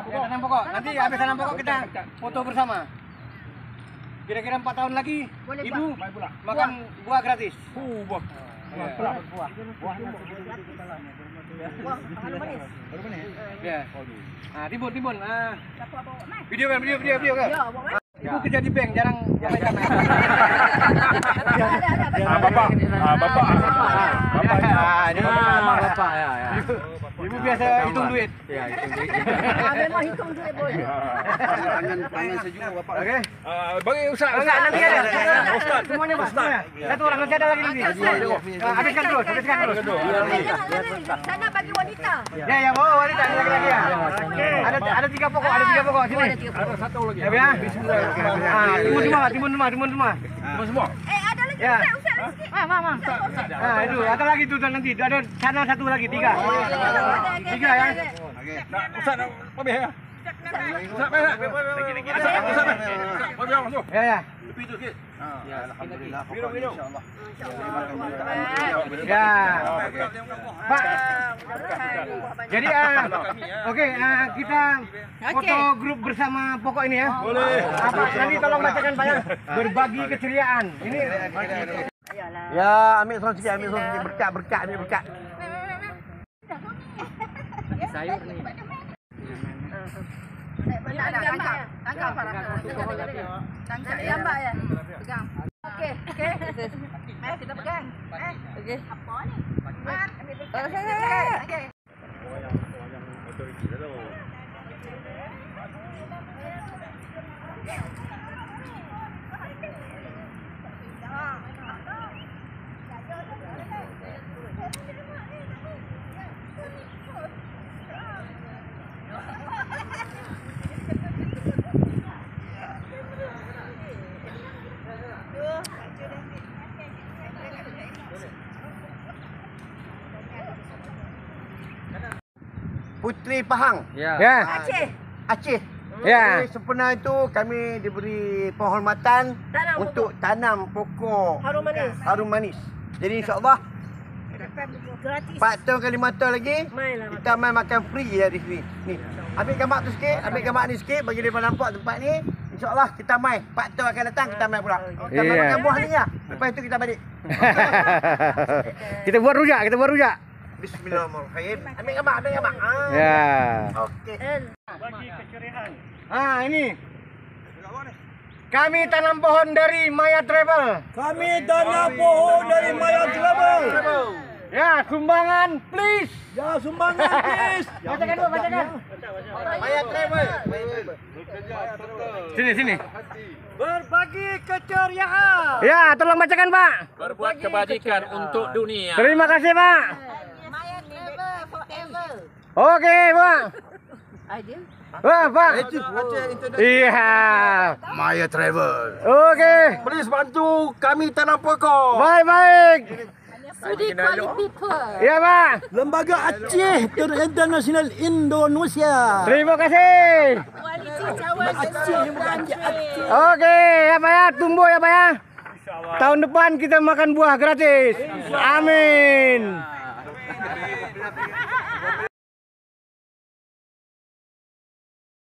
Tanam pokok. Nanti habis tanam pokok kita foto bersama. Kira-kira 4 tahun lagi ibu makan buah gratis. Buah. Ya. Ah, timbun. Video kan. Ibu kerja di bank, jarang jamai-jamai. Bapak. Ibu biasa hitung duit. Ya, hitung duit. Memang hitung duit boleh. Tangan sejuk Bapak. Oke. Bagi Ustaz. Enggak, nanti ada. Ustaz. Semuanya Pak. Satu orang nanti ada lagi nanti. Habiskan terus. Sana bagi wanita. Ya, bawa wanita lagi ya. Ada 3 pokok, sini. Ada satu lagi. Ya. Timun semua. Ada lagi Ya. usah lagi. Mang. Nah, itu ada lagi tuh nanti. Ada sana satu lagi 3. 3 ya. Ustaz, apa ya? Ustaz, masuk. Ya. Ya, alhamdulillah. Insyaallah. Ya. Pak. Jadi oke, kita foto grup bersama pokok ini ya. Boleh. Nanti tolong bacakan Pak ya. Berbagi keceriaan. Ini Ya, ambil soal sikit, berkat ni berkat. Sayur ni. Tangkap ya Mbak ya. Pegang. Okey. Kita pegang. Okey. Apa ni? Okey. Putri Pahang. ya. Aceh. Ya. Jadi sempena itu kami diberi penghormatan untuk tanam pokok harum manis. Jadi insya-Allah Gratis. 4 tahun ke 5 tahun lagi kita main makan free ya di sini. Ni. Ambil gambar tu sikit, ambil gambar ni sikit bagi dia nampak tempat ni. Insya-Allah kita main. 4 tahun akan datang kita main pula. Kita main makan buah ni ya. Lepas itu kita balik. Kita buat rujak. Bismillahirrahmanirrahim. Ambil gambar. Ya. Okey. Bagi keceriaan. Ini. Kami tanam pohon dari Maya Travel. Ya, sumbangan please. Bacakan. Maya Travel. Sini. Berbagi keceriaan. Ya, tolong bacakan, Pak. Berbuat kebajikan untuk dunia. Terima kasih, Pak. Maya never forever. Oke, Pak. Idea. Wah, Pak. Iya. Maya Travel. Oke. Please bantu kami tanam pokok. Baik. Sudi quality tour. Iya, Pak. Lembaga Aceh International Indonesia. Terima kasih. Quality cawan Aceh. Oke, ya Pak ya, tumbuh ya Pak ya. Tahun depan kita makan buah gratis. Amin.